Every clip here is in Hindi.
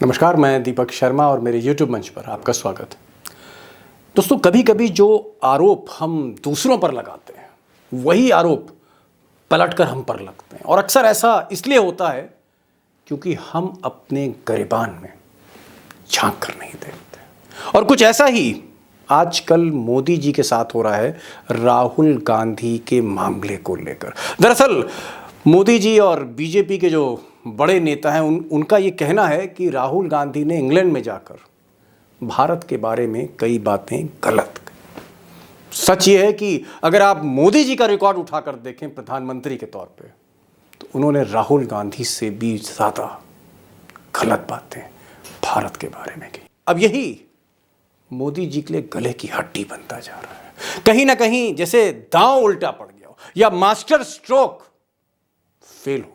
नमस्कार, मैं दीपक शर्मा और मेरे YouTube मंच पर आपका स्वागत है। दोस्तों, कभी कभी जो आरोप हम दूसरों पर लगाते हैं वही आरोप पलटकर हम पर लगते हैं, और अक्सर ऐसा इसलिए होता है क्योंकि हम अपने गिरेबान में झांक कर नहीं देखते। और कुछ ऐसा ही आजकल मोदी जी के साथ हो रहा है राहुल गांधी के मामले को लेकर। दरअसल मोदी जी और बीजेपी के जो बड़े नेता हैं उनका ये कहना है कि राहुल गांधी ने इंग्लैंड में जाकर भारत के बारे में कई बातें गलत कही। सच ये है कि अगर आप मोदी जी का रिकॉर्ड उठाकर देखें प्रधानमंत्री के तौर पे, तो उन्होंने राहुल गांधी से भी ज़्यादा गलत बातें भारत के बारे में की। अब यही मोदी जी के लिए गले की हड्डी बनता जा रहा है। कहीं ना कहीं जैसे दांव उल्टा पड़ गया हो या मास्टर स्ट्रोक फेल हो गया हो।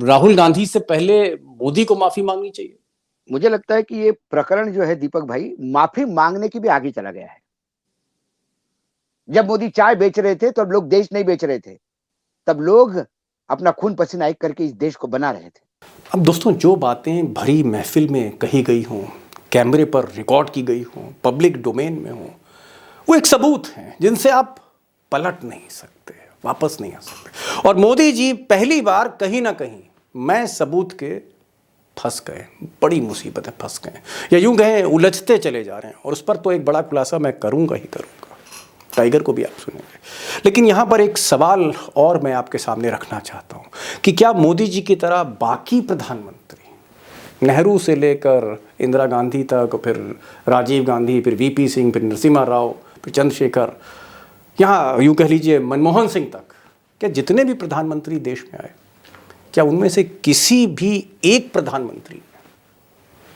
राहुल गांधी से पहले मोदी को माफी मांगनी चाहिए। मुझे लगता है कि ये प्रकरण जो है दीपक भाई माफी मांगने की भी आगे चला गया है। जब मोदी चाय बेच रहे थे तब लोग देश नहीं बेच रहे थे, तब लोग अपना खून पसीना एक करके इस देश को बना रहे थे। अब दोस्तों, जो बातें भरी महफिल में कही गई हों, कैमरे पर रिकॉर्ड की गई हों, पब्लिक डोमेन में हों, वो एक सबूत हैं जिनसे आप पलट नहीं सकते, वापस नहीं आ सकते। और मोदी जी पहली बार कहीं ना कहीं मैं सबूत के फंस गए, बड़ी मुसीबत है, फंस गए, या यूं कहें उलझते चले जा रहे हैं। और उस पर तो एक बड़ा खुलासा मैं करूंगा ही करूंगा, टाइगर को भी आप सुनेंगे। लेकिन यहाँ पर एक सवाल और मैं आपके सामने रखना चाहता हूँ कि क्या मोदी जी की तरह बाकी प्रधानमंत्री, नेहरू से लेकर इंदिरा गांधी तक, फिर राजीव गांधी, फिर वीपी सिंह, फिर नरसिम्हा राव, फिर चंद्रशेखर, यहाँ यूँ कह लीजिए मनमोहन सिंह तक, क्या जितने भी प्रधानमंत्री देश में आए, क्या उनमें से किसी भी एक प्रधानमंत्री ने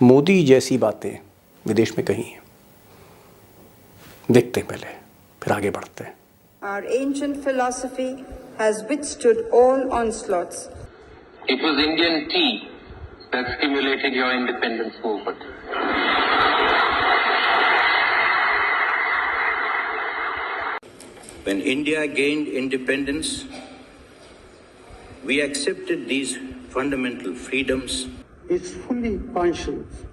मोदी जैसी बातें विदेश में कही हैं? देखते हैं पहले, फिर आगे बढ़ते हैं। Our ancient philosophy has withstood all onslaughts. It was Indian tea that stimulated your independence movement. When India gained independence, we accepted these fundamental freedoms. Is fully conscious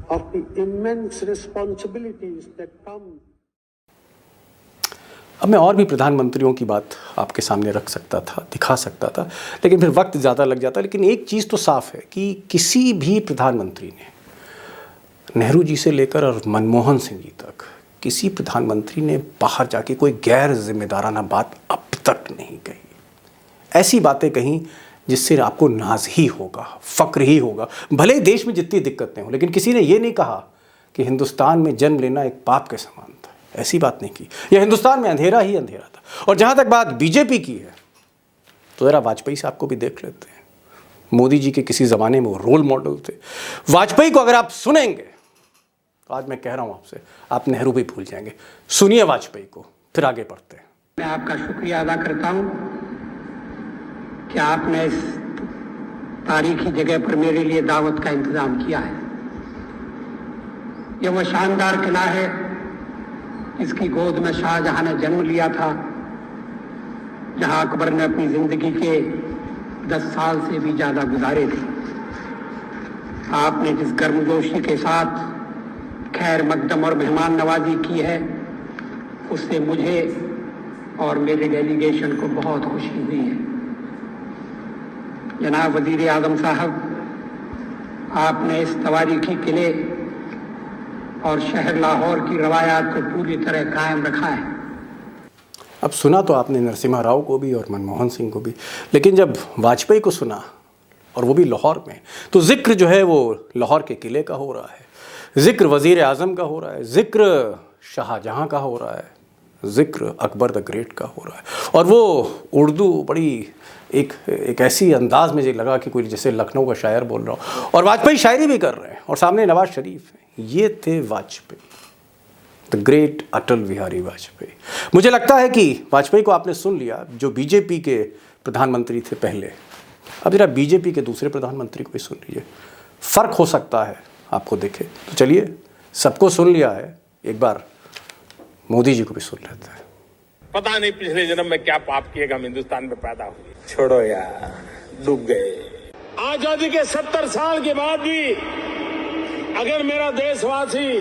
of the immense responsibilities that come. अब मैं और भी प्रधानमंत्रियों की बात आपके सामने रख सकता था, दिखा सकता था, लेकिन फिर वक्त ज़्यादा लग जाता। लेकिन एक चीज़ तो साफ है कि किसी भी प्रधानमंत्री ने, नेहरू जी से लेकर और मनमोहन सिंह जी तक, किसी प्रधानमंत्री ने बाहर जाके कोई गैर जिम्मेदाराना बात अब तक नहीं कही। ऐसी बातें कहीं जिससे आपको नाज ही होगा, फ़क्र ही होगा, भले ही देश में जितनी दिक्कतें हों। लेकिन किसी ने ये नहीं कहा कि हिंदुस्तान में जन्म लेना एक पाप के समान था, ऐसी बात नहीं की। यह हिंदुस्तान में अंधेरा ही अंधेरा था। और जहाँ तक बात बीजेपी की है, तो ज़रा वाजपेयी साहब को भी देख लेते हैं। मोदी जी के किसी ज़माने में वो रोल मॉडल थे। वाजपेयी को अगर आप सुनेंगे, तो आज मैं कह रहा हूँ आपसे, आप नेहरू भी भूल जाएंगे। सुनिए वाजपेयी को, फिर आगे बढ़ते हैं। मैं आपका शुक्रिया अदा करता हूँ कि आपने इस तारीखी जगह पर मेरे लिए दावत का इंतजाम किया है। यह वो शानदार किला है जिसकी गोद में शाहजहां ने जन्म लिया था, जहां अकबर ने अपनी जिंदगी के 10 साल से भी ज्यादा गुजारे थे। आपने जिस गर्मजोशी के साथ खैर मकदम और मेहमान नवाजी की है, उससे मुझे और मेरे डेलीगेशन को बहुत खुशी हुई है। जनाब वजीर आजम साहब, आपने इस तवारीखी किले और शहर लाहौर की रवायात को पूरी तरह कायम रखा है। अब सुना तो आपने नरसिम्हा राव को भी और मनमोहन सिंह को भी, लेकिन जब वाजपेयी को सुना, और वो भी लाहौर में, तो जिक्र जो है वो लाहौर के किले का हो रहा है, जिक्र वजीर आजम का हो रहा है, जिक्र शाहजहां का हो रहा है, जिक्र अकबर द ग्रेट का हो रहा है। और वो उर्दू बड़ी एक ऐसी अंदाज में लगा कि कोई जैसे लखनऊ का शायर बोल रहा हो, और वाजपेयी शायरी भी कर रहे हैं, और सामने नवाज शरीफ हैं। ये थे वाजपेयी, द ग्रेट अटल बिहारी वाजपेयी। मुझे लगता है कि वाजपेयी को आपने सुन लिया, जो बीजेपी के प्रधानमंत्री थे पहले। अब जरा बीजेपी के दूसरे प्रधानमंत्री को भी सुन लीजिए, फ़र्क हो सकता है आपको दिखे। तो चलिए, सबको सुन लिया है, एक बार मोदी जी को भी सुन लेते हैं। पता नहीं पिछले जन्म में क्या पाप किएगा, हम हिंदुस्तान में पैदा हुए। छोड़ो यार, डूब गए। आजादी के 70 साल के बाद भी अगर मेरा देशवासी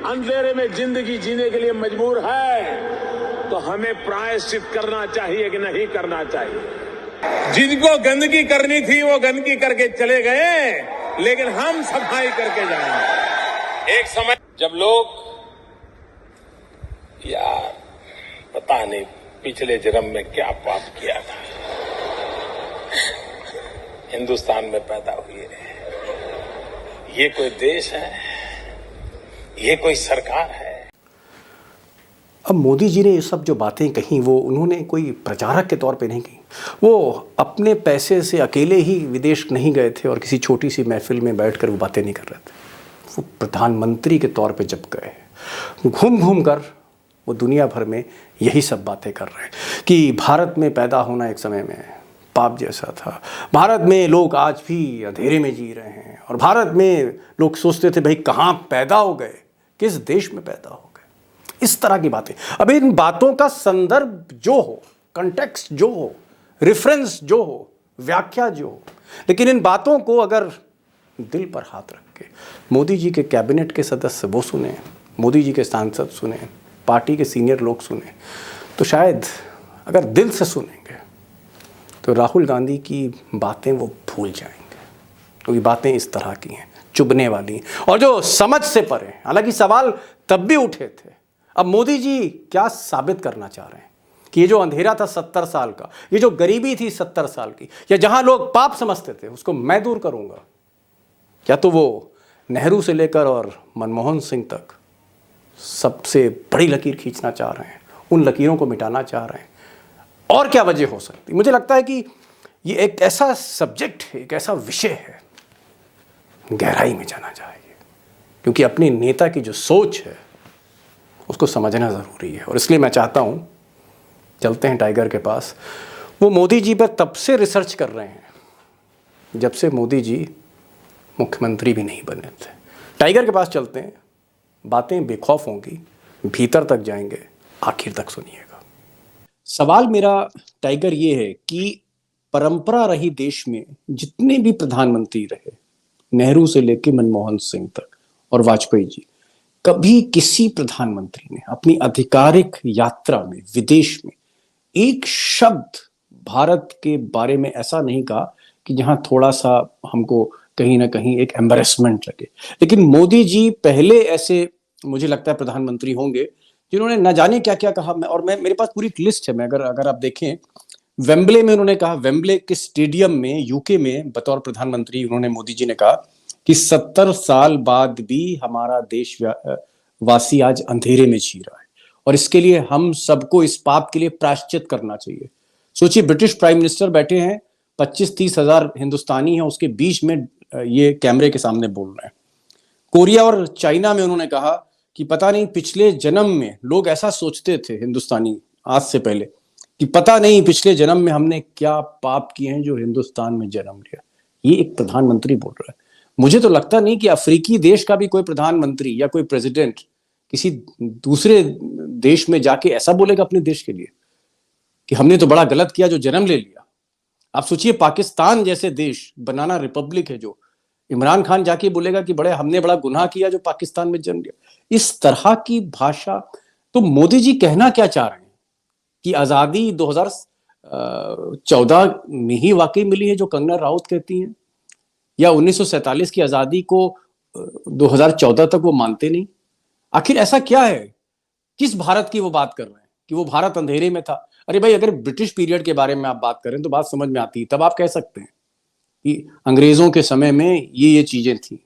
अंधेरे में जिंदगी जीने के लिए मजबूर है तो हमें प्रायश्चित करना चाहिए कि नहीं करना चाहिए। जिनको गंदगी करनी थी वो गंदगी करके चले गए, लेकिन हम सफाई करके जाएंगे। एक समय जब लोग यार पता नहीं पिछले जन्म में क्या पाप किया था, हिंदुस्तान में पैदा हुए, ये कोई देश है, ये कोई सरकार है। अब मोदी जी ने ये सब जो बातें कही वो उन्होंने कोई प्रचारक के तौर पे नहीं कही, वो अपने पैसे से अकेले ही विदेश नहीं गए थे और किसी छोटी सी महफिल में बैठकर वो बातें नहीं कर रहे थे। वो प्रधानमंत्री के तौर पे जब गए, घूम घूम कर वो दुनिया भर में यही सब बातें कर रहे हैं कि भारत में पैदा होना एक समय में पाप जैसा था, भारत में लोग आज भी अंधेरे में जी रहे हैं, और भारत में लोग सोचते थे भाई कहाँ पैदा हो गए, किस देश में पैदा हो गए, इस तरह की बातें। अब इन बातों का संदर्भ जो हो, कंटेक्स्ट जो हो, रेफरेंस जो हो, व्याख्या जो हो, लेकिन इन बातों को अगर दिल पर हाथ रख के मोदी जी के कैबिनेट के सदस्य वो सुने, मोदी जी के सांसद सुने, पार्टी के सीनियर लोग सुने, तो शायद अगर दिल से सुनेंगे तो राहुल गांधी की बातें वो भूल जाएंगे, क्योंकि बातें इस तरह की हैं, चुभने वाली और जो समझ से परे। हालांकि सवाल तब भी उठे थे, अब मोदी जी क्या साबित करना चाह रहे हैं कि ये जो अंधेरा था 70 साल का, ये जो गरीबी थी 70 साल की, या जहां लोग पाप समझते थे उसको मैं दूर करूंगा, या तो वो नेहरू से लेकर और मनमोहन सिंह तक सबसे बड़ी लकीर खींचना चाह रहे हैं, उन लकीरों को मिटाना चाह रहे हैं, और क्या वजह हो सकती। मुझे लगता है कि ये एक ऐसा सब्जेक्ट है, एक ऐसा विषय है, गहराई में जाना चाहिए, क्योंकि अपने नेता की जो सोच है उसको समझना ज़रूरी है। और इसलिए मैं चाहता हूँ, चलते हैं टाइगर के पास। वो मोदी जी पर तब से रिसर्च कर रहे हैं जब से मोदी जी मुख्यमंत्री भी नहीं बने थे। टाइगर के पास चलते हैं, बातें बेखौफ होंगी, भीतर तक जाएंगे, आखिर तक सुनिएगा। सवाल मेरा टाइगर ये है कि परंपरा रही देश में जितने भी प्रधानमंत्री रहे, नेहरू से लेकर मनमोहन सिंह तक और वाजपेयी जी, कभी किसी प्रधानमंत्री ने अपनी आधिकारिक यात्रा में विदेश में एक शब्द भारत के बारे में ऐसा नहीं कहा कि जहां थोड़ा सा हमको कहीं ना कहीं एक एम्बैरेसमेंट लगे। लेकिन मोदी जी पहले ऐसे मुझे लगता है प्रधानमंत्री होंगे जिन्होंने न जाने क्या क्या कहा। मेरे पास पूरी लिस्ट है। मैं अगर आप देखें, वेम्बले में उन्होंने कहा, वेम्बले के स्टेडियम में यूके में बतौर प्रधानमंत्री उन्होंने, मोदी जी ने कहा कि 70 साल बाद भी हमारा देश वासी आज अंधेरे में जी रहा है और इसके लिए हम सबको इस पाप के लिए प्रायश्चित करना चाहिए। सोचिए, ब्रिटिश प्राइम मिनिस्टर बैठे हैं, 25-30 हजार हिंदुस्तानी हैं, उसके बीच में ये कैमरे के सामने बोल रहे हैं। कोरिया और चाइना में उन्होंने कहा कि पता नहीं पिछले जन्म में लोग ऐसा सोचते थे हिंदुस्तानी आज से पहले कि पता नहीं पिछले जन्म में हमने क्या पाप किए हैं जो हिंदुस्तान में जन्म लिया। ये एक प्रधानमंत्री बोल रहा है। मुझे तो लगता नहीं कि अफ्रीकी देश का भी कोई प्रधानमंत्री या कोई प्रेसिडेंट किसी दूसरे देश में जाके ऐसा बोलेगा अपने देश के लिए कि हमने तो बड़ा गलत किया जो जन्म ले लिया। आप सोचिए, पाकिस्तान जैसे देश, बनाना रिपब्लिक है, जो इमरान खान जाके बोलेगा कि हमने बड़ा गुनाह किया जो पाकिस्तान में जन्म लिया। इस तरह की भाषा। तो मोदी जी कहना क्या चाह रहे हैं कि आजादी 2014 में ही वाकई मिली है जो कंगना राउत कहती हैं, या 1947 की आजादी को 2014 तक वो मानते नहीं? आखिर ऐसा क्या है? किस भारत की वो बात कर रहे हैं कि वो भारत अंधेरे में था? अरे भाई, अगर ब्रिटिश पीरियड के बारे में आप बात करें तो बात समझ में आती है। तब आप कह सकते हैं कि अंग्रेजों के समय में ये चीजें थी,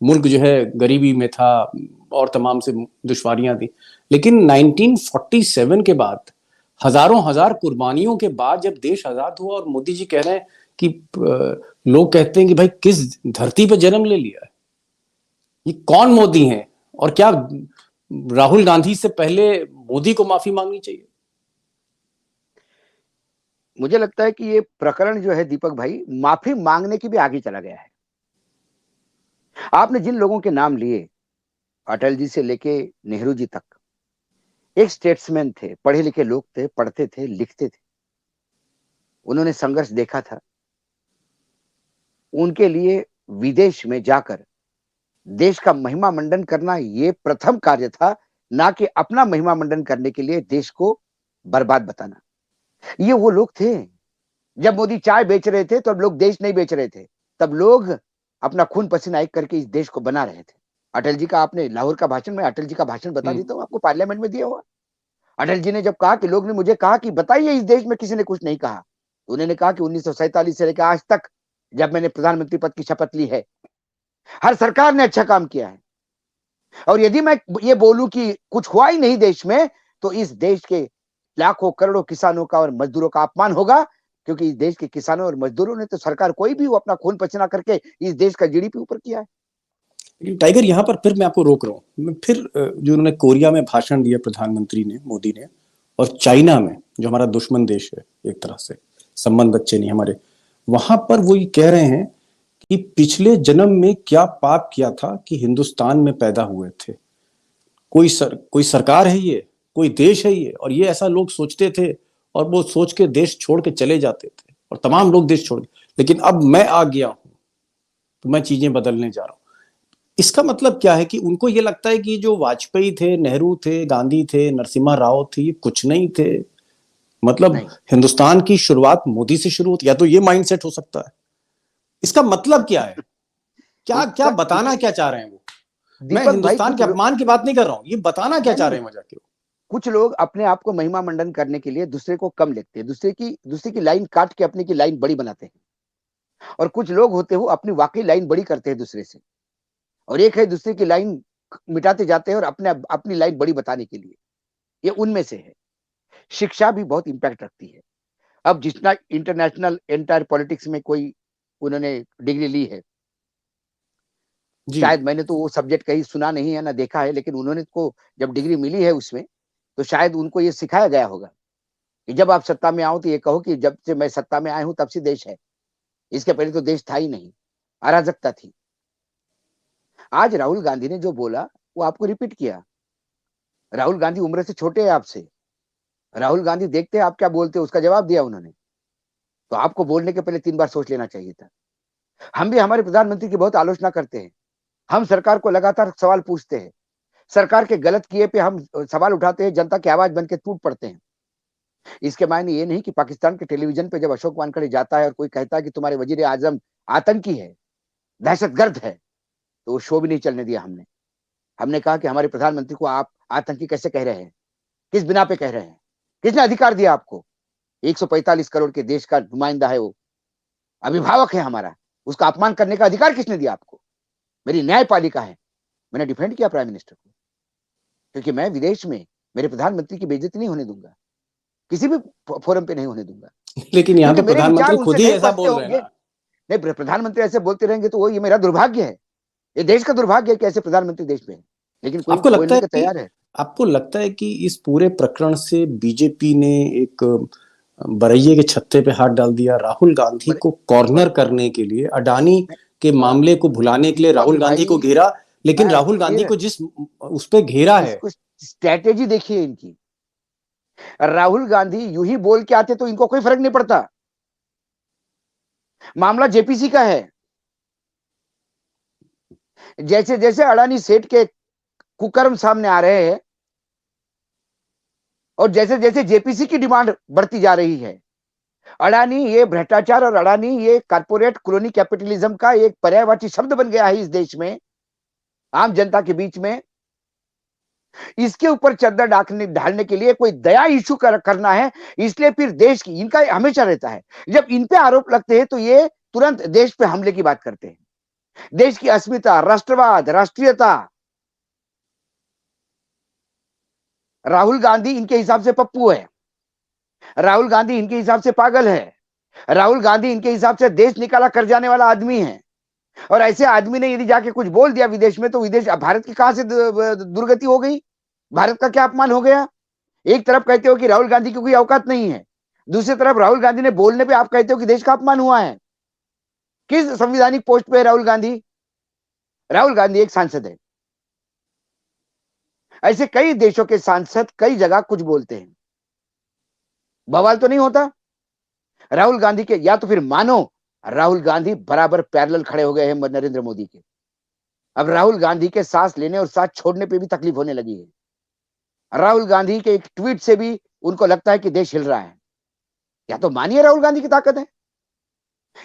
मुल्क जो है गरीबी में था और तमाम से दुश्वारियां थी। लेकिन 1947 के बाद, हजारों हजार कुर्बानियों के बाद जब देश आजाद हुआ और मोदी जी कह रहे हैं कि लोग कहते हैं कि भाई किस धरती पर जन्म ले लिया है, ये कौन मोदी हैं? और क्या राहुल गांधी से पहले मोदी को माफी मांगनी चाहिए? मुझे लगता है कि ये प्रकरण जो है दीपक भाई, माफी मांगने की भी आगे चला गया है। आपने जिन लोगों के नाम लिए, अटल जी से लेके नेहरू जी तक, एक स्टेट्समैन थे, पढ़े लिखे लोग थे, पढ़ते थे, लिखते थे। उन्होंने संघर्ष देखा था, उनके लिए विदेश में जाकर देश का महिमा मंडन करना ये प्रथम कार्य था, ना कि अपना महिमा मंडन करने के लिए देश को बर्बाद बताना। ये वो लोग थे, जब मोदी चाय बेच रहे थे तो अब लोग देश नहीं बेच रहे थे, तब लोग अपना खून पसीना एक करके इस देश को बना रहे थे। अटल जी का आपने लाहौर का भाषण, में अटल जी का भाषण बता देता हूँ आपको, पार्लियामेंट में दिया हुआ। अटल जी ने जब कहा कि लोग ने मुझे कहा कि बताइए इस देश में किसी ने कुछ नहीं कहा, तो उन्होंने कहा कि 1947 से लेकर आज तक जब मैंने प्रधानमंत्री पद की शपथ ली है, हर सरकार ने अच्छा काम किया है। और यदि मैं ये बोलूं कि कुछ हुआ ही नहीं देश में, तो इस देश के लाखों करोड़ों किसानों का और मजदूरों का अपमान होगा, क्योंकि इस देश के किसानों और मजदूरों ने तो सरकार कोई भी वो अपना खून पसीना करके इस देश का जीडीपी ऊपर किया है। लेकिन टाइगर, यहाँ पर फिर मैं आपको रोक रहा हूँ। मैं फिर जो उन्होंने कोरिया में भाषण दिया प्रधानमंत्री ने, मोदी ने, और चाइना में जो हमारा दुश्मन देश है, एक तरह से संबंध अच्छे नहीं हमारे, वहां पर वो ये कह रहे हैं कि पिछले जन्म में क्या पाप किया था कि हिंदुस्तान में पैदा हुए थे। कोई सरकार है ये, कोई देश है ये, और ये ऐसा लोग सोचते थे और वो सोच के देश छोड़ के चले जाते थे, और तमाम लोग देश छोड़, लेकिन अब मैं आ गया हूं तो मैं चीजें बदलने जा रहा हूं। इसका मतलब क्या है कि उनको ये लगता है कि जो वाजपेयी थे, नेहरू थे, गांधी थे, नरसिम्हा राव थे, ये कुछ नहीं थे। मतलब नहीं। हिंदुस्तान की शुरुआत मोदी से शुरू होती, या तो ये माइंडसेट हो सकता है। इसका मतलब क्या है? क्या क्या इसका बताना क्या चाह रहे हैं वो? मैं दीपक भाई, हिंदुस्तान के अपमान की बात नहीं कर रहा हूं, ये बताना क्या चाह रहे हैं वजह के? कुछ लोग अपने आप को महिमा मंडन करने के लिए दूसरे को कम लिखते हैं, दूसरे की लाइन काट के अपने की लाइन बड़ी बनाते हैं। और कुछ लोग होते हो अपनी वाकई लाइन बड़ी करते हैं दूसरे से, और एक है दूसरे की लाइन मिटाते जाते हैं और अपनी लाइन बड़ी बताने के लिए। ये उनमें से है। शिक्षा भी बहुत इंपैक्ट रखती है। अब जितना इंटरनेशनल एंटायर पॉलिटिक्स में कोई उन्होंने डिग्री ली है, जी। शायद मैंने तो वो सब्जेक्ट कहीं सुना नहीं है ना देखा है, लेकिन उन्होंने को जब डिग्री मिली है उसमें, तो शायद उनको ये सिखाया गया होगा कि जब आप सत्ता में आओ तो ये कहो कि जब से मैं सत्ता में आया हूं तब से देश है, इसके पहले तो देश था ही नहीं, अराजकता थी। आज राहुल गांधी ने जो बोला वो आपको रिपीट किया। राहुल गांधी उम्र से छोटे हैं आपसे, राहुल गांधी देखते हैं आप क्या बोलते हैं, उसका जवाब दिया उन्होंने। तो आपको बोलने के पहले 3 बार सोच लेना चाहिए था। हम भी हमारे प्रधानमंत्री की बहुत आलोचना करते हैं, हम सरकार को लगातार सवाल पूछते हैं, सरकार के गलत किए पे हम सवाल उठाते हैं, जनता की आवाज बन के टूट पड़ते हैं। इसके मायने ये नहीं कि पाकिस्तान के टेलीविजन पे जब अशोक वानखेड़े जाता है और कोई कहता है कि तुम्हारे वजीर आजम आतंकी है, दहशतगर्द है, तो वो शो भी नहीं चलने दिया हमने। हमने कहा कि हमारे प्रधानमंत्री को आप आतंकी कैसे कह रहे हैं, किस बिना पे कह रहे हैं, किसने अधिकार दिया आपको? 145 करोड़ के देश का नुमाइंदा है वो, अभिभावक है हमारा, उसका अपमान करने का अधिकार किसने दिया आपको? मेरी न्यायपालिका है। मैंने डिफेंड किया प्राइम मिनिस्टर को, क्योंकि मैं विदेश में मेरे प्रधानमंत्री की बेइज्जती नहीं होने दूंगा, किसी भी फोरम पे नहीं होने दूंगा। लेकिन यहाँ तो क्योंकि मेरे विचार प्रधानमंत्री खुद उनसे ही नहीं ऐसा पटते बोल रहे हैं होंगे। ना। नहीं, प्रधानमंत्री ऐसे बोलते रहेंगे तो वो ये मेरा दुर्भाग्य है, ये देश का दुर्भाग्य है कि ऐसे प्रधानमंत्री देश में है। लेकिन कोई आपको लगता बोलने है को कि तैयार है। आपको लगता है कि इस पूरे प्रकरण से बीजेपी ने एक बरैये के छत्ते पे हाथ डाल दिया? राहुल गांधी को कॉर्नर करने के लिए, अडानी के मामले को भुलाने के लिए राहुल गांधी को घेरा, लेकिन राहुल गांधी को जिस उस पे घेरा है, इसको स्ट्रैटेजी देखिए इनकी। राहुल गांधी यूं ही बोल के आते तो इनको कोई फर्क नहीं पड़ता। मामला जेपीसी का है। जैसे जैसे अडानी सेठ के कुकर्म सामने आ रहे हैं और जैसे जैसे जेपीसी की डिमांड बढ़ती जा रही है, अडानी ये भ्रष्टाचार और अडानी ये कारपोरेट क्रोनी कैपिटलिज्म का एक पर्यायवाची शब्द बन गया है इस देश में, आम जनता के बीच में। इसके ऊपर चद्दर ढालने के लिए कोई दया इशू करना है, इसलिए फिर देश की इनका हमेशा रहता है, जब इन पे आरोप लगते हैं तो ये तुरंत देश पे हमले की बात करते हैं। देश की अस्मिता, राष्ट्रवाद, राष्ट्रीयता। राहुल गांधी इनके हिसाब से पप्पू है, राहुल गांधी इनके हिसाब से पागल है, राहुल गांधी इनके हिसाब से देश निकाला कर जाने वाला आदमी है। और ऐसे आदमी ने यदि जाके कुछ बोल दिया विदेश में तो विदेश, भारत की कहां से दुर्गति हो गई, भारत का क्या अपमान हो गया? एक तरफ कहते हो कि राहुल गांधी की कोई औकात नहीं है, दूसरी तरफ राहुल गांधी ने बोलने पे आप कहते हो कि देश का अपमान हुआ है। किस संवैधानिक पोस्ट पे है राहुल गांधी? राहुल गांधी एक सांसद है। ऐसे कई देशों के सांसद कई जगह कुछ बोलते हैं, बवाल तो नहीं होता। राहुल गांधी के या तो फिर मानो राहुल गांधी बराबर पैरेलल खड़े हो गए हैं नरेंद्र मोदी के। अब राहुल गांधी के सांस लेने और सांस छोड़ने पे भी तकलीफ होने लगी है। राहुल गांधी के एक ट्वीट से भी उनको लगता है कि देश हिल रहा है। या तो मानिए राहुल गांधी की ताकत है।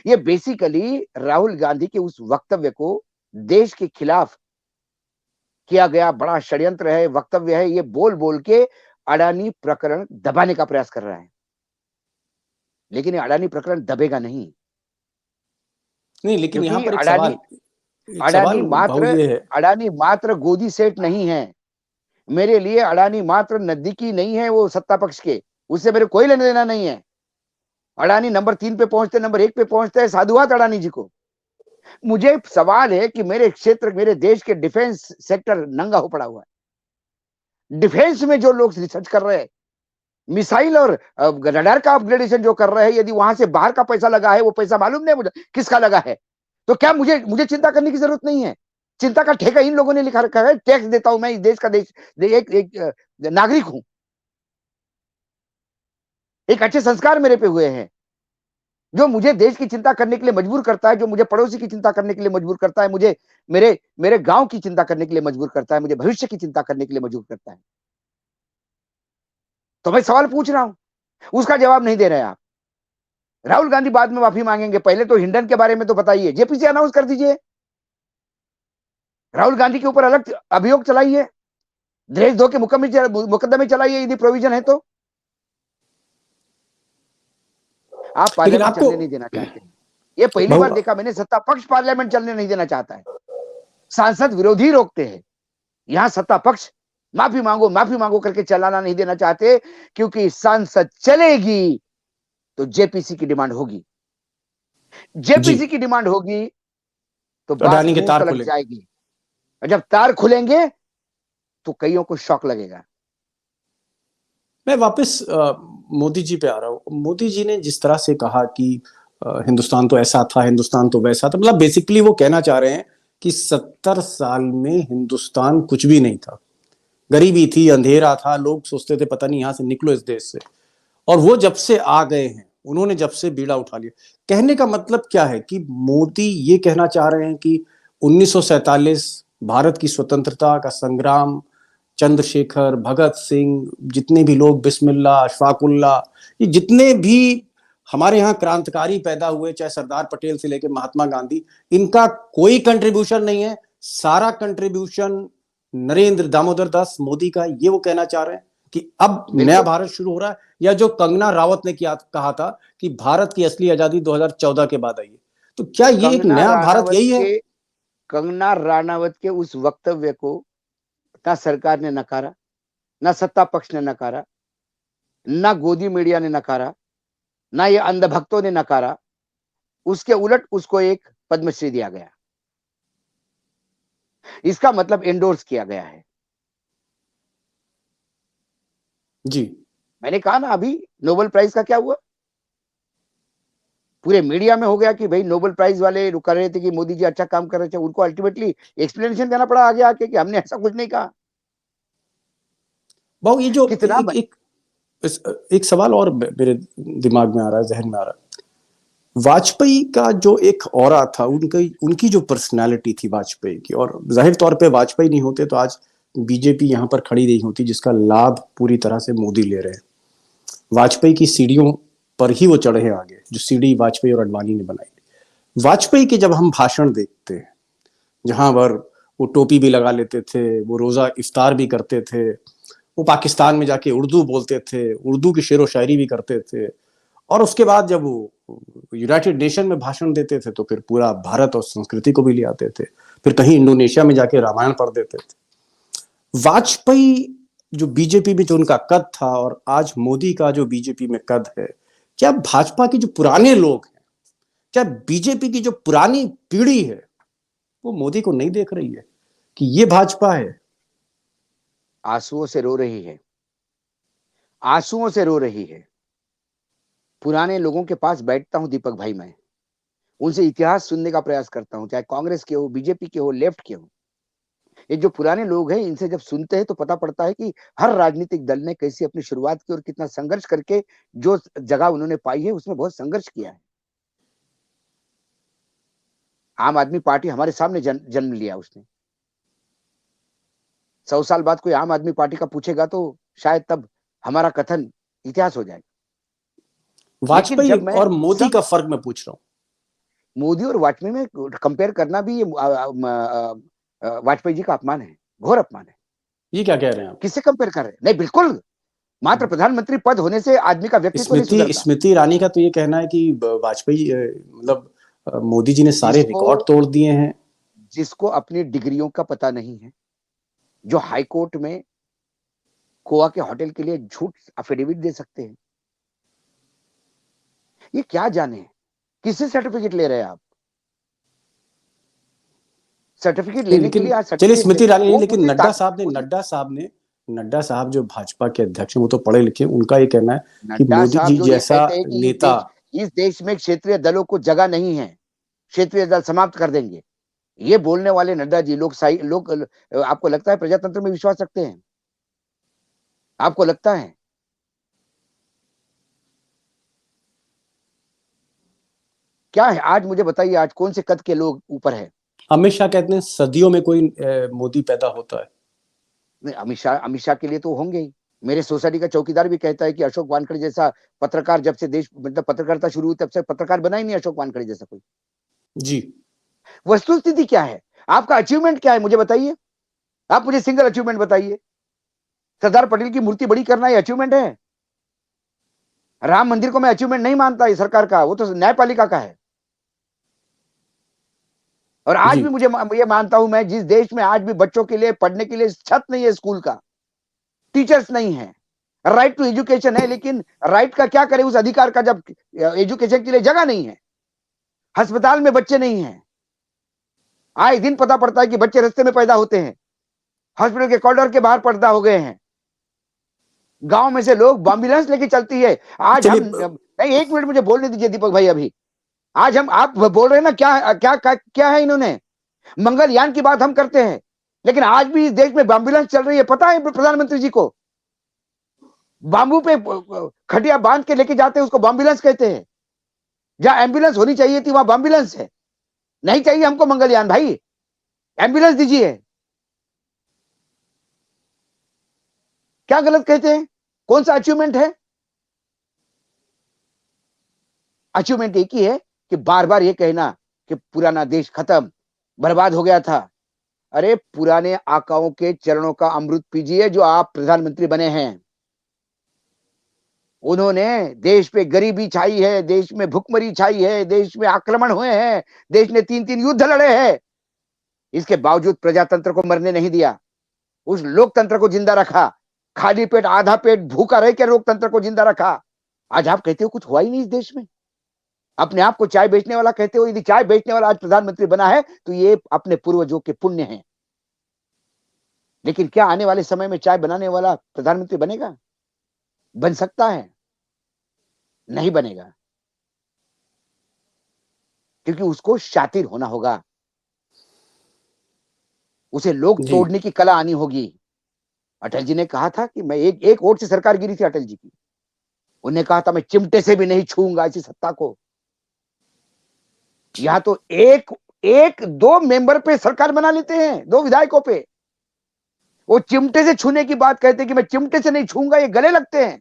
ये बेसिकली राहुल गांधी के उस वक्तव्य को देश के खिलाफ किया गया बड़ा षड्यंत्र है, वक्तव्य है। ये बोल बोल के अडानी प्रकरण दबाने का प्रयास कर रहा है, लेकिन ये अडानी प्रकरण दबेगा नहीं। नहीं, लेकिन यहाँ क्योंकि पर एक सवाल भाऊ ये है। अडानी मात्र गोदी सेठ नहीं है। मेरे लिए अडानी मात्र नजदीकी नहीं है वो सत्ता पक्ष के, उससे मेरे कोई लेना देना नहीं है। अडानी नंबर 3 पे पहुंचते, नंबर 1 पे पहुंचते हैं, साधुवाद अडानी जी को। मुझे सवाल है कि मेरे क्षेत्र, मेरे देश के डिफेंस सेक्टर नंगा हो पड़ा हुआ है। डिफेंस में जो लोग रिसर्च कर रहे हैं, मिसाइल और रडार का अपग्रेडेशन जो कर रहे हैं, यदि वहां से बाहर का पैसा लगा है, वो पैसा मालूम नहीं मुझे किसका लगा है, तो क्या मुझे चिंता करने की जरूरत नहीं है। चिंता का ठेका इन लोगों ने लिखा रखा है। टैक्स देता हूं मैं, इस देश का एक नागरिक हूं। एक अच्छे संस्कार मेरे पे हुए हैं। जो मुझे देश की चिंता करने के लिए मजबूर करता है, जो मुझे पड़ोसी की चिंता करने के लिए मजबूर करता है, मुझे मेरे मेरे गांव की चिंता करने के लिए मजबूर करता है, मुझे भविष्य की चिंता करने के लिए मजबूर करता है। तो मैं सवाल पूछ रहा हूं, उसका जवाब नहीं दे रहे आप। राहुल गांधी बाद में माफी मांगेंगे, पहले तो हिंडन के बारे में तो बताइए, जेपीसी अनाउंस कर दीजिए। राहुल गांधी के ऊपर अलग अभियोग चलाइए, देशद्रोह के मुकदमे चलाइए यदि प्रोविजन है तो। आप पार्लियामेंट चलने नहीं देना चाहते। ये पहली बार देखा मैंने, सत्ता पक्ष पार्लियामेंट चलने नहीं देना चाहता है। सांसद विरोधी रोकते हैं, यहां सत्ता पक्ष माफी मांगो करके चलाना नहीं देना चाहते, क्योंकि सांसद चलेगी तो जेपीसी की डिमांड होगी। जेपीसी की डिमांड होगी तो बात मुंह तलक जाएगी। और जब तार खुलेंगे तो कईयों को शॉक लगेगा। मैं वापस मोदी जी पे आ रहा हूं। मोदी जी ने जिस तरह से कहा कि हिंदुस्तान तो ऐसा था, हिंदुस्तान तो वैसा था, मतलब बेसिकली वो कहना चाह रहे हैं कि 70 साल में हिंदुस्तान कुछ भी नहीं था, गरीबी थी, अंधेरा था, लोग सोचते थे पता नहीं यहां से निकलो इस देश से। और वो जब से आ गए हैं, उन्होंने जब से बीड़ा उठा लिया। कहने का मतलब क्या है कि मोदी ये कहना चाह रहे हैं कि 1947 भारत की स्वतंत्रता का संग्राम, चंद्रशेखर, भगत सिंह, जितने भी लोग, बिस्मिल्लाह, अशफाकुल्लाह, ये जितने भी हमारे यहाँ क्रांतिकारी पैदा हुए, चाहे सरदार पटेल से लेकर महात्मा गांधी, इनका कोई कंट्रीब्यूशन नहीं है, सारा कंट्रीब्यूशन नरेंद्र दामोदर दास मोदी का। ये वो कहना चाह रहे हैं कि अब नया भारत शुरू हो रहा है, या जो कंगना रावत ने कहा था कि भारत की असली आजादी 2014 के बाद आई है। तो क्या ये एक नया भारत यही है? कंगना राणावत के उस वक्तव्य को ना सरकार ने नकारा, ना सत्ता पक्ष ने नकारा, ना गोदी मीडिया ने नकारा, ना ये अंधभक्तों ने नकारा। उसके उलट उसको एक पद्मश्री दिया गया। इसका मतलब एंडोर्स किया गया है। जी, मैंने कहा ना, अभी नोबेल प्राइज का क्या हुआ? पूरे मीडिया में हो गया कि भाई नोबेल प्राइज वाले कर रहे थे कि मोदी जी अच्छा काम कर रहे थे, उनको अल्टीमेटली एक्सप्लेनेशन देना पड़ा आगे आके कि हमने ऐसा कुछ नहीं कहा। भाऊ ये जो कितना एक सवाल और मेरे दिमाग में आ रहा है, जहन में आ रहा है। वाजपेयी का जो एक ऑरा था, उनकी जो पर्सनालिटी थी वाजपेयी की, और जाहिर तौर पे वाजपेयी नहीं होते तो आज बीजेपी यहां पर खड़ी नहीं होती, जिसका लाभ पूरी तरह से मोदी ले रहे हैं। वाजपेयी की सीढ़ियों पर ही वो चढ़े हैं आगे, जो सीढ़ी वाजपेयी और अडवाणी ने बनाई। वाजपेयी के जब हम भाषण देखते हैं, जहां पर वो टोपी भी लगा लेते थे, वो रोजा इफ्तार भी करते थे, वो पाकिस्तान में जाके उर्दू बोलते थे, उर्दू की शेरो शायरी भी करते थे, और उसके बाद जब वो यूनाइटेड नेशन में भाषण देते थे तो फिर पूरा भारत और संस्कृति को भी ले आते थे, फिर कहीं इंडोनेशिया में जाके रामायण पढ़ देते थे। वाजपेयी जो बीजेपी में जो उनका कद था और आज मोदी का जो बीजेपी में कद है, क्या भाजपा के जो पुराने लोग हैं, क्या बीजेपी की जो पुरानी पीढ़ी है, वो मोदी को नहीं देख रही है कि ये भाजपा है? आंसुओं से रो रही है, आंसुओं से रो रही है। पुराने लोगों के पास बैठता हूं दीपक भाई, मैं उनसे इतिहास सुनने का प्रयास करता हूं, चाहे कांग्रेस के हो, बीजेपी के हो, लेफ्ट के हो। ये जो पुराने लोग हैं, इनसे जब सुनते हैं तो पता पड़ता है कि हर राजनीतिक दल ने कैसी अपनी शुरुआत की और कितना संघर्ष करके जो जगह उन्होंने पाई है उसमें बहुत संघर्ष किया है। आम आदमी पार्टी हमारे सामने जन्म लिया उसने। 100 साल बाद कोई आम आदमी पार्टी का पूछेगा तो शायद तब हमारा कथन इतिहास हो जाएगा। लेकिन वाजपेयी जब मैं और मोदी सब का फर्क मैं पूछ रहा हूँ। मोदी और वाजपेयी में कंपेयर करना भी वाजपेयी जी का अपमान है, घोर अपमान है। ये क्या कह रहे हैं आप? किससे कंपेयर कर रहे हैं? नहीं, बिल्कुल मात्र प्रधानमंत्री पद होने से आदमी का व्यक्तित्व नहीं स्मृति सुधरता। स्मृति ईरानी का तो ये कहना है कि वाजपेयी मतलब मोदी जी ने सारे जिसको रिकॉर्ड तोड़ दिए हैं। जिसको अपनी डिग्रियों का पता नहीं है, जो हाई कोर्ट में गोवा के होटल के लिए झूठ एफिडेविट दे सकते हैं, ये क्या जाने किससे सर्टिफिकेट ले रहे हैं आप? सर्टिफिकेट नहीं, लेने के लेकिन लिए आज चलिए सर्टिफिकेट स्मृति ईरानी नहीं, वो लेकिन मुझे नड्डा साहब जो भाजपा के अध्यक्ष हैं वो तो पढ़े लिखे, उनका ये कहना है कि नड्डा मोदी साहब जी जो ये जैसा कहते हैं कि नेता। इस देश में क्षेत्रीय दलों को जगह नहीं है, क्षेत्रीय दल समाप्त कर देंगे, ये बोलने वाले नड्डा जी लोग आपको लगता है प्रजातंत्र में विश्वास रखते हैं? आपको लगता है? क्या है आज मुझे बताइए, आज कौन से कद के लोग ऊपर है? अमित शाह कहते हैं सदियों में कोई मोदी पैदा होता है। नहीं, अमित शाह के लिए तो होंगे ही। मेरे सोसाइटी का चौकीदार भी कहता है कि अशोक वानखड़े जैसा पत्रकार जब से देश मतलब पत्रकारिता शुरू हुई तब से पत्रकार बना ही नहीं अशोक वानखड़े जैसा कोई। जी। वस्तुस्थिति क्या है? आपका अचीवमेंट क्या है मुझे बताइए? आप मुझे सिंगल अचीवमेंट बताइए। सरदार पटेल की मूर्ति बड़ी करना ये अचीवमेंट है? राम मंदिर को मैं अचीवमेंट नहीं मानता ये सरकार का, वो तो न्यायपालिका का है। और आज जी। भी मुझे ये मानता हूं मैं, जिस देश में आज भी बच्चों के लिए पढ़ने के लिए छत नहीं है, स्कूल का टीचर्स नहीं है, राइट टू एजुकेशन है, लेकिन राइट का क्या करे उस अधिकार का जब एजुकेशन के लिए जगह नहीं है, अस्पताल में बच्चे नहीं है। आए दिन पता पड़ता है कि बच्चे रास्ते में पैदा होते हैं, हॉस्पिटल के कॉरिडोर के बाहर पैदा हो गए हैं, गांव में से लोग एम्बुलेंस लेके चलती है। आज हम नहीं, एक मिनट मुझे बोलने दीजिए दीपक भाई। अभी आज हम आप बोल रहे हैं ना, क्या क्या क्या, क्या है इन्होंने मंगलयान की बात हम करते हैं, लेकिन आज भी इस देश में एम्बुलेंस चल रही है। पता है प्रधानमंत्री जी को? बांबू पे खटिया बांध के लेके जाते हैं, उसको एम्बुलेंस कहते हैं। जहां एम्बुलेंस होनी चाहिए थी वहां एम्बुलेंस है। नहीं चाहिए हमको मंगलयान भाई, एम्बुलेंस दीजिए। क्या गलत कहते हैं? कौन सा अचीवमेंट है? अचीवमेंट एक ही है कि बार बार ये कहना कि पुराना देश खत्म, बर्बाद हो गया था। अरे पुराने आकाओं के चरणों का अमृत पीजिए जो आप प्रधानमंत्री बने हैं। उन्होंने देश पे गरीबी छाई है, देश में भुखमरी छाई है, देश में आक्रमण हुए हैं, देश ने 3-3 युद्ध लड़े हैं। इसके बावजूद प्रजातंत्र को मरने नहीं दिया, उस लोकतंत्र को जिंदा रखा। खाली पेट आधा पेट भूखा रह के लोकतंत्र को जिंदा रखा। आज आप कहते हो कुछ हुआ ही नहीं इस देश में। अपने आप को चाय बेचने वाला कहते हो, यदि चाय बेचने वाला आज प्रधानमंत्री बना है तो ये अपने पूर्वजों के पुण्य हैं। लेकिन क्या आने वाले समय में चाय बनाने वाला प्रधानमंत्री बनेगा? बन सकता है, नहीं बनेगा, क्योंकि उसको शातिर होना होगा, उसे लोग तोड़ने की कला आनी होगी। अटल जी ने कहा था कि मैं एक वोट से सरकार गिरी थी अटल जी की, उन्होंने कहा था मैं चिमटे से भी नहीं छूऊंगा इसी सत्ता को। यहां तो एक दो मेंबर पे सरकार बना लेते हैं, 2 विधायकों पे। वो चिमटे से छूने की बात कहते हैं कि मैं चिमटे से नहीं छूंगा, ये गले लगते हैं।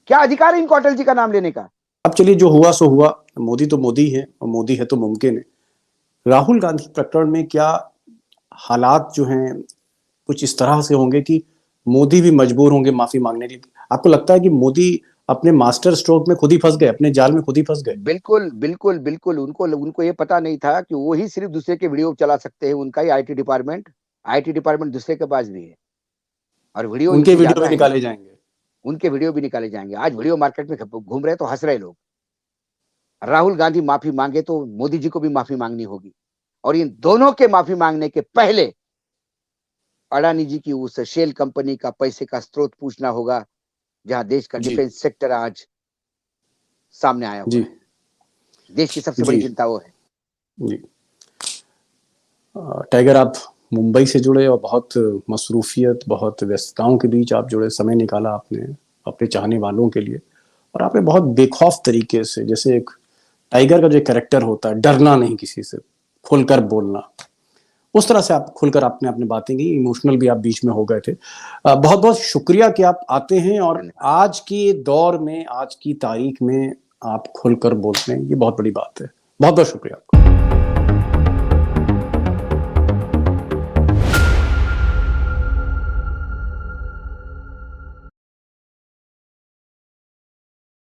क्या अधिकार है इनको अटल जी का नाम लेने का? अब चलिए जो हुआ सो हुआ, मोदी तो मोदी है और मोदी है तो मुमकिन है। राहुल गांधी प्रकरण में क्या हालात जो हैं कुछ इस तरह से होंगे कि मोदी भी मजबूर होंगे माफी मांगने के लिए? आपको लगता है कि मोदी अपने मास्टर स्ट्रोक में खुद ही फंस गए, अपने जाल में खुद ही फंस गए? बिल्कुल बिल्कुल बिल्कुल। उनको ये पता नहीं था कि वो ही सिर्फ दूसरे के वीडियो चला सकते हैं। उनका ही आईटी डिपार्टमेंट दूसरे के पास भी है, और वीडियो उनके इनसे वीडियो ज्यादा भी है। निकाले जाएंगे। उनके वीडियो भी निकाले जाएंगे। आज वीडियो मार्केट में घूम रहे तो हंस रहे लोग। राहुल गांधी माफी मांगे तो मोदी जी को भी माफी मांगनी होगी, और इन दोनों के माफी मांगने के पहले अडानी जी की उस शेल कंपनी का पैसे का स्रोत पूछना होगा, जहां देश का डिफेंस सेक्टर आज सामने आया हुआ है। देश की सबसे बड़ी चिंता वो है। जी टाइगर, आप मुंबई से जुड़े और बहुत मसरूफियत, बहुत व्यस्तताओं के बीच आप जुड़े, समय निकाला आपने अपने चाहने वालों के लिए, और आपने बहुत बेखौफ तरीके से, जैसे एक टाइगर का जो कैरेक्टर होता है, डरना नहीं किसी से, खुलकर बोलना, उस तरह से आप खुलकर आपने अपनी बातें की। इमोशनल भी आप बीच में हो गए थे। बहुत बहुत शुक्रिया कि आप आते हैं और आज के दौर में, आज की तारीख में आप खुलकर बोलते हैं, ये बहुत बड़ी बात है। बहुत बहुत शुक्रिया आपका।